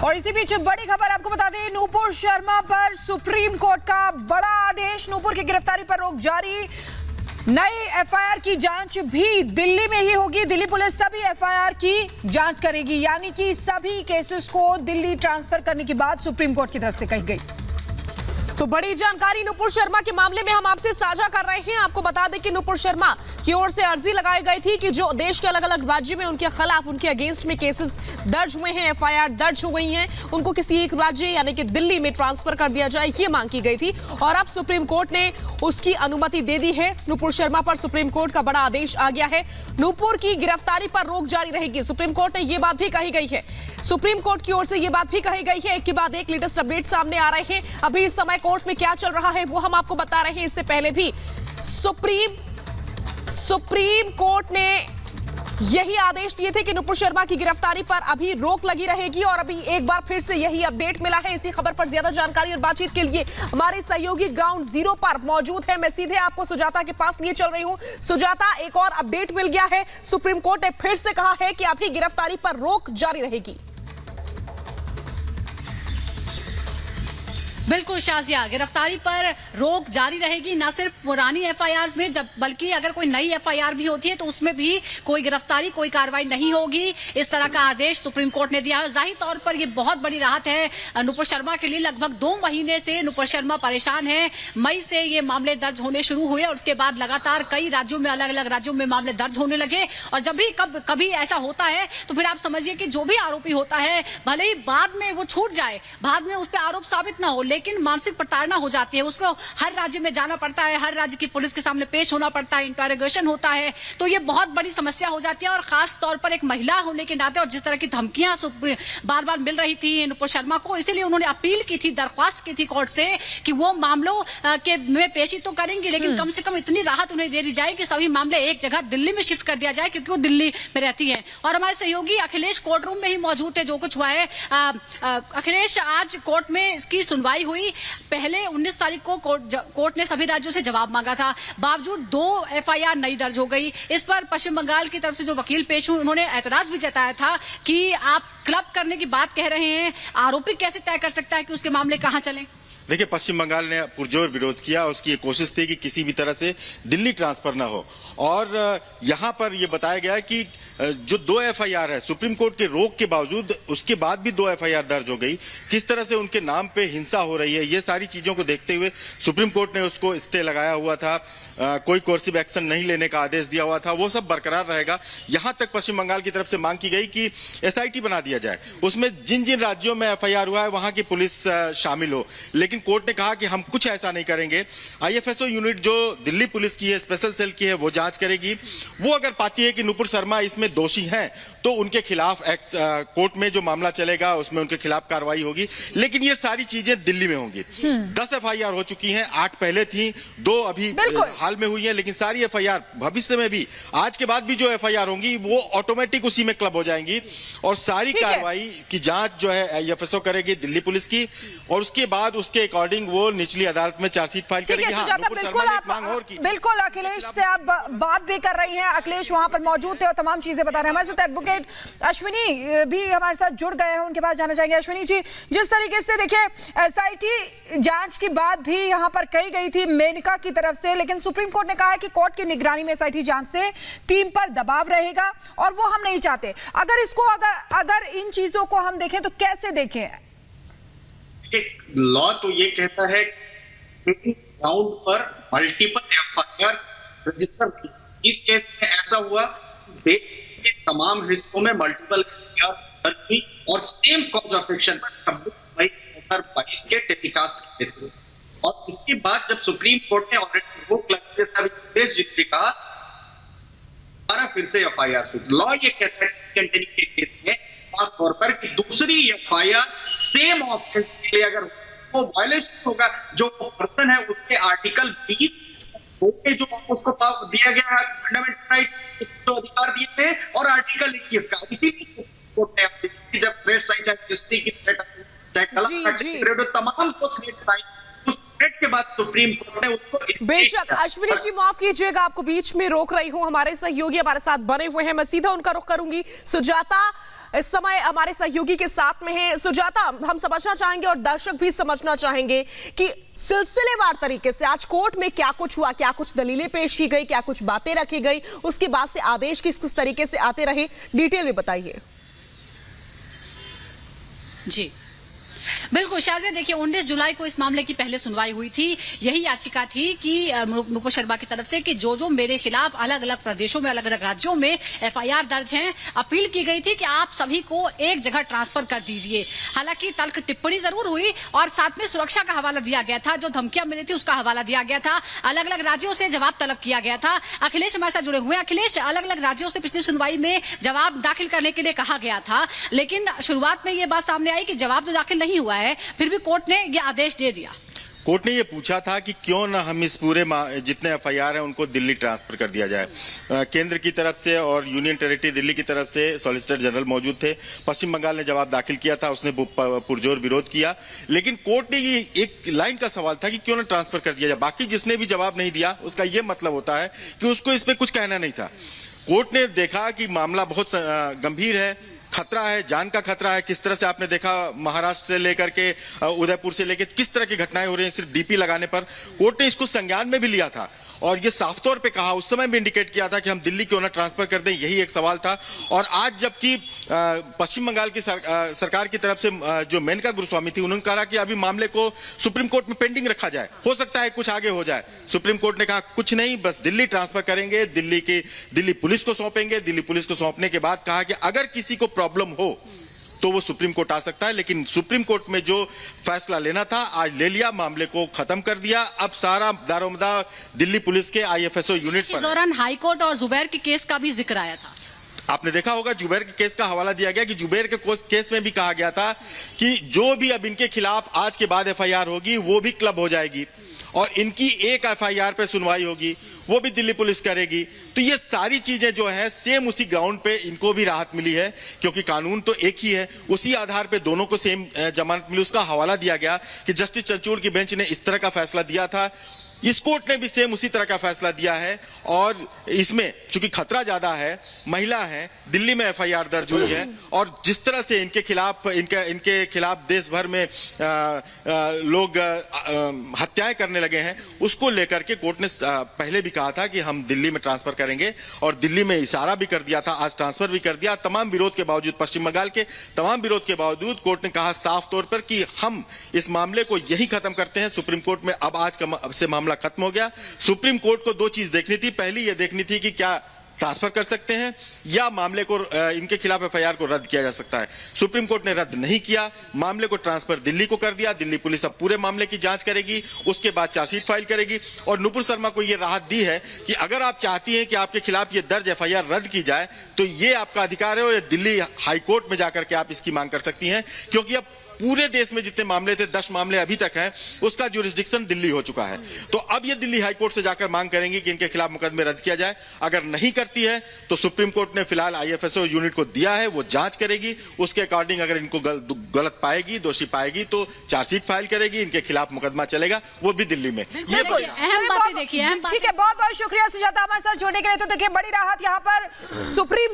और इसी बीच बड़ी खबर आपको बता दें, नूपुर शर्मा पर सुप्रीम कोर्ट का बड़ा आदेश। नूपुर की गिरफ्तारी पर रोक जारी। नई एफआईआर की जांच भी दिल्ली में ही होगी। दिल्ली पुलिस सभी एफआईआर की जांच करेगी, यानी कि सभी केसेस को दिल्ली ट्रांसफर करने की बात सुप्रीम कोर्ट की तरफ से कही गई। तो बड़ी जानकारी नूपुर शर्मा के मामले में हम आपसे साझा कर रहे हैं। आपको बता दें कि नूपुर शर्मा की ओर से अर्जी लगाई गई थी कि जो देश के अलग अलग राज्य में उनके खिलाफ, उनके अगेंस्ट में केसेस दर्ज हुए हैं, एफआईआर दर्ज हो गई हैं, उनको किसी एक राज्य यानी कि दिल्ली में ट्रांसफर कर दिया जाए, ये मांग की गई थी। और अब सुप्रीम कोर्ट ने उसकी अनुमति दे दी है। नूपुर शर्मा पर सुप्रीम कोर्ट का बड़ा आदेश आ गया है। नूपुर की गिरफ्तारी पर रोक जारी रहेगी। सुप्रीम कोर्ट ने यह बात भी कही गई है। सुप्रीम कोर्ट की ओर से यह बात भी कही गई है। एक के बाद एक लेटेस्ट अपडेट सामने आ रहे हैं। अभी इस समय कोर्ट में क्या चल रहा है वो हम आपको बता रहे हैं। इससे पहले भी सुप्रीम कोर्ट ने यही आदेश दिए थे कि नूपुर शर्मा की गिरफ्तारी पर अभी रोक लगी रहेगी। और अभी एक बार फिर से यही अपडेट मिला है। इसी खबर पर ज्यादा जानकारी और बातचीत के लिए हमारे सहयोगी ग्राउंड जीरो पर मौजूद है। मैं सीधे आपको सुजाता के पास लिए चल रही हूं। सुजाता, एक और अपडेट मिल गया है। सुप्रीम कोर्ट ने फिर से कहा है कि अभी गिरफ्तारी पर रोक जारी रहेगी। बिल्कुल शाजिया, गिरफ्तारी पर रोक जारी रहेगी। न सिर्फ पुरानी एफआईआर में, जब बल्कि अगर कोई नई एफआईआर भी होती है तो उसमें भी कोई गिरफ्तारी, कोई कार्रवाई नहीं होगी। इस तरह का आदेश सुप्रीम कोर्ट ने दिया है। जाहिर तौर पर यह बहुत बड़ी राहत है नूपुर शर्मा के लिए। लगभग 2 महीने से नूपुर शर्मा परेशान है। मई से ये मामले दर्ज होने शुरू हुए और उसके बाद लगातार कई राज्यों में, अलग अलग राज्यों में मामले दर्ज होने लगे। और जब भी कभी ऐसा होता है तो फिर आप समझिए कि जो भी आरोपी होता है, भले ही बाद में वो छूट जाए, बाद में उस पर आरोप साबित ना हो, लेकिन मानसिक प्रताड़ना हो जाती है। उसको हर राज्य में जाना पड़ता है, हर राज्य की पुलिस के सामने पेश होना पड़ता है, इंटरोगेशन होता है। तो ये बहुत बड़ी समस्या हो जाती है। और खास तौर पर एक महिला होने के नाते, और जिस तरह की धमकियां बार बार मिल रही थी नूपुर शर्मा को, इसीलिए उन्होंने अपील की थी, दरख्वास्त की थी कोर्ट से कि वो मामलों के में पेशी तो करेंगी, लेकिन कम से कम इतनी राहत उन्हें दे दी जाए कि सभी मामले एक जगह दिल्ली में शिफ्ट कर दिया जाए, क्योंकि वो दिल्ली में रहती है। और हमारे सहयोगी अखिलेश कोर्ट रूम में ही मौजूद थे। जो कुछ हुआ है अखिलेश, आज कोर्ट में इसकी सुनवाई हुई। पहले 19 तारीख को कोर्ट ने सभी राज्यों से जवाब मांगा था, बावजूद 2 एफआईआर नई दर्ज हो गई। इस पर पश्चिम बंगाल की तरफ से जो वकील पेश हुए, उन्होंने एतराज भी जताया था कि आप क्लब करने की बात कह रहे हैं, आरोपी कैसे तय कर सकता है कि उसके मामले कहां चलें? देखिए, पश्चिम बंगाल ने पुरजोर विरोध किया। उसकी ये कोशिश थी कि किसी भी तरह से दिल्ली ट्रांसफर ना हो। और यहां पर यह बताया गया कि जो 2 एफआईआर है, सुप्रीम कोर्ट के रोक के बावजूद उसके बाद भी 2 एफआईआर दर्ज हो गई। किस तरह से उनके नाम पे हिंसा हो रही है, ये सारी चीजों को देखते हुए सुप्रीम कोर्ट ने उसको स्टे लगाया हुआ था। कोई कोर्सिव एक्शन नहीं लेने का आदेश दिया हुआ था, वो सब बरकरार रहेगा। यहां तक पश्चिम बंगाल की तरफ से मांग की गई कि एसआईटी बना दिया जाए, उसमें जिन जिन राज्यों में एफआईआर हुआ है वहां की पुलिस शामिल हो। लेकिन कोर्ट ने कहा कि हम कुछ ऐसा नहीं करेंगे। आईएफएसओ यूनिट जो दिल्ली पुलिस की है, स्पेशल सेल की है, वो जांच करेगी। वो अगर पाती है कि नूपुर शर्मा इसमें दोषी हैं तो उनके खिलाफ कोर्ट में जो मामला चलेगा उसमें उनके खिलाफ कार्रवाई होगी। लेकिन ये सारी चीजें दिल्ली में होंगी। 10 एफआईआर हो चुकी हैं, 8 पहले थी, 2 अभी हाल में हुई है। लेकिन सारी एफआईआर भविष्य में भी, आज के बाद भी जो एफआईआर होंगी वो ऑटोमेटिक उसी में क्लब हो जाएंगी। और सारी कार्रवाई की जांच जो है आईएफएसओ करेगी, दिल्ली पुलिस की। और उसके बाद उसके अकॉर्डिंग वो निचली अदालत में चार्जशीट फाइल करेगी। बिल्कुल अखिलेश से आप बात भी कर रही हैं। अखिलेश वहां पर मौजूद थे और तमाम चीजें बता रहे हैं। हमारे साथ एडवोकेट अश्विनी भी हमारे साथ जुड़ गए हैं, उनके पास जाना चाहेंगे। अश्विनी जी, जिस तरीके से देखिए एसआईटी जांच की बात भी यहां पर कही गई थी मेनका की तरफ से, लेकिन सुप्रीम कोर्ट ने कहा है कि कोर्ट की निगरानी में एसआईटी जांच से टीम पर दबाव रहेगा और वो हम नहीं चाहते। अगर इसको अगर इन चीजों को हम देखें तो कैसे देखें? एक लॉ तो ये कहता है ग्राउंड पर मल्टीपल एफआईआर रजिस्टर। इस केस में ऐसा हुआ, देश के तमाम हिस्सों में मल्टीपल एफआईआर हुई और सेम कॉज ऑफ एक्शन पर 26 मई 2022 के टेलीकास्ट केसेस। और इसके बाद जब सुप्रीम कोर्ट ने ऑलरेडी रोक लगाई, देश जीतने का फिर से एफआईआर शुरू। लॉ ये कहता है कंटेनिंग के केस में साफ तौर पर कि दूसरी एफआईआर सेम ऑफेंस के लिए अगर वो वायलेशन होगा, जो पर्सन है उसके आर्टिकल 20 जो उसको दिया गया है फंडामेंटल राइट, उसको अधिकार दिए थे, और आर्टिकल 21 का। इसीलिए कोर्ट ने जब फ्रेश साइन जस्टिस की तमाम को साइन के बाद सुप्रीम कोर्ट ने उसको बेशक अश्विनी जी माफ कीजिएगा, आपको बीच में रोक रही हूं। हमारे सहयोगी हमारे साथ बने हुए हैं, मैं सीधा उनका रुख करूंगी। सुजाता, इस समय हमारे सहयोगी के साथ में है। सुजाता, हम समझना चाहेंगे और दर्शक भी समझना चाहेंगे कि सिलसिलेवार तरीके से आज कोर्ट में क्या कुछ हुआ, क्या कुछ दलीलें पेश की गई, क्या कुछ बातें रखी गई, उसके बाद से आदेश किस तरीके से आते रहे, डिटेल में बताइए। जी बिल्कुल शाज़िया, देखिए 19 जुलाई को इस मामले की पहले सुनवाई हुई थी। यही याचिका थी कि नुपुर शर्मा की तरफ से कि जो मेरे खिलाफ अलग अलग प्रदेशों में, अलग अलग राज्यों में एफआईआर दर्ज हैं, अपील की गई थी कि आप सभी को एक जगह ट्रांसफर कर दीजिए। हालांकि तल्ख टिप्पणी जरूर हुई और साथ में सुरक्षा का हवाला दिया गया था, जो धमकियां मिली थी उसका हवाला दिया गया था, अलग अलग राज्यों से जवाब तलब किया गया था। अखिलेश हमारे साथ जुड़े हुए हैं। अखिलेश, अलग अलग राज्यों से पिछली सुनवाई में जवाब दाखिल करने के लिए कहा गया था, लेकिन शुरुआत में ये बात सामने आई कि जवाब तो दाखिल नहीं हुआ है, फिर भी कोर्ट ने ये आदेश दे दिया। कोर्ट ने ये पूछा था कि क्यों ना हम इस पूरे जितने एफआईआर हैं उनको दिल्ली ट्रांसफर कर दिया जाए। केंद्र की तरफ से और यूनियन टेरिटरी दिल्ली की तरफ से सॉलिसिटर जनरल मौजूद थे। पश्चिम बंगाल ने जवाब दाखिल किया था, उसने पुरजोर विरोध किया, लेकिन कोर्ट ने ये एक लाइन का सवाल था कि क्यों ना ट्रांसफर कर दिया जाए। बाकी जिसने भी जवाब नहीं दिया उसका ये मतलब होता है कि उसको इस पर कुछ कहना नहीं था। कोर्ट ने देखा कि मामला बहुत गंभीर है, खतरा है, जान का खतरा है। किस तरह से आपने देखा महाराष्ट्र से लेकर के उदयपुर से लेकर किस तरह की घटनाएं हो रही हैं सिर्फ डीपी लगाने पर। कोर्ट ने इसको संज्ञान में भी लिया था और ये साफ तौर पे कहा, उस समय भी इंडिकेट किया था कि हम दिल्ली क्यों ना ट्रांसफर कर दें, यही एक सवाल था। और आज जबकि पश्चिम बंगाल की सरकार की तरफ से जो मेनका गुरुस्वामी थी, उन्होंने कहा कि अभी मामले को सुप्रीम कोर्ट में पेंडिंग रखा जाए, हो सकता है कुछ आगे हो जाए। सुप्रीम कोर्ट ने कहा कुछ नहीं, बस दिल्ली ट्रांसफर करेंगे, दिल्ली पुलिस को सौंपेंगे। दिल्ली पुलिस को सौंपने के बाद कहा कि अगर किसी को प्रॉब्लम हो तो वो सुप्रीम कोर्ट आ सकता है, लेकिन सुप्रीम कोर्ट में जो फैसला लेना था आज ले लिया, मामले को खत्म कर दिया। अब सारा दारोमदार दिल्ली पुलिस के आईएफएसओ यूनिट पर। इस दौरान हाईकोर्ट और जुबैर के केस का भी जिक्र आया था। आपने देखा होगा जुबैर के केस का हवाला दिया गया कि जुबैर के केस में भी कहा गया था कि जो भी अब इनके खिलाफ आज के बाद एफआईआर होगी वो भी क्लब हो जाएगी और इनकी एक एफआईआर पे सुनवाई होगी, वो भी दिल्ली पुलिस करेगी। तो ये सारी चीजें जो है सेम उसी ग्राउंड पे इनको भी राहत मिली है, क्योंकि कानून तो एक ही है, उसी आधार पे दोनों को सेम जमानत मिली। उसका हवाला दिया गया कि जस्टिस चंद्रचूड़ की बेंच ने इस तरह का फैसला दिया था, इस कोर्ट ने भी सेम उसी तरह का फैसला दिया है। और इसमें चूंकि खतरा ज्यादा है, महिला है, दिल्ली में एफआईआर दर्ज हुई है और जिस तरह से इनके खिलाफ देश भर में लोग हत्याएं करने लगे हैं, उसको लेकर के कोर्ट ने पहले भी कहा था कि हम दिल्ली में ट्रांसफर करेंगे और दिल्ली में इशारा भी कर दिया था, आज ट्रांसफर भी कर दिया। तमाम विरोध के बावजूद, पश्चिम बंगाल के तमाम विरोध के बावजूद कोर्ट ने कहा साफ तौर पर कि हम इस मामले को यही खत्म करते हैं सुप्रीम कोर्ट में। अब आज से मामला खत्म हो गया। सुप्रीम कोर्ट को दो चीज देखनी थी, पहली ये देखनी थी कि क्या ट्रांसफर कर सकते हैं या मामले को इनके खिलाफ एफआईआर को रद्द किया जा सकता है। सुप्रीम कोर्ट ने रद्द नहीं किया, मामले को ट्रांसफर दिल्ली को कर दिया। दिल्ली पुलिस अब पूरे मामले की जांच करेगी, उसके बाद चार्जशीट फाइल करेगी और नुपुर शर्मा को यह राहत दी है कि अगर आप चाहती हैं कि आपके खिलाफ ये दर्ज एफआईआर रद्द की जाए तो ये आपका अधिकार है और दिल्ली हाईकोर्ट में जाकर के आप इसकी मांग कर सकती हैं, क्योंकि अब पूरे देश में जितने मामले थे, 10 मामले अभी तक हैं, उसका ज्यूरिसडिक्शन दिल्ली हो चुका है। तो अब ये दिल्ली हाईकोर्ट से जाकर मांग करेंगी कि इनके खिलाफ मुकदमे रद्द किया जाए। अगर नहीं करती है तो सुप्रीम कोर्ट ने फिलहाल आईएफएसओ यूनिट को दिया है, वो जांच करेगी, उसके अकॉर्डिंग अगर इनको गलत पाएगी, दोषी पाएगी तो चार्जशीट फाइल करेगी, इनके खिलाफ मुकदमा चलेगा, वो भी दिल्ली में। ये अहम बातें देखिए, ठीक है, बहुत बहुत शुक्रिया सुजाता हमारे साथ जुड़ने के लिए। तो देखिए बड़ी राहत यहाँ पर सुप्रीम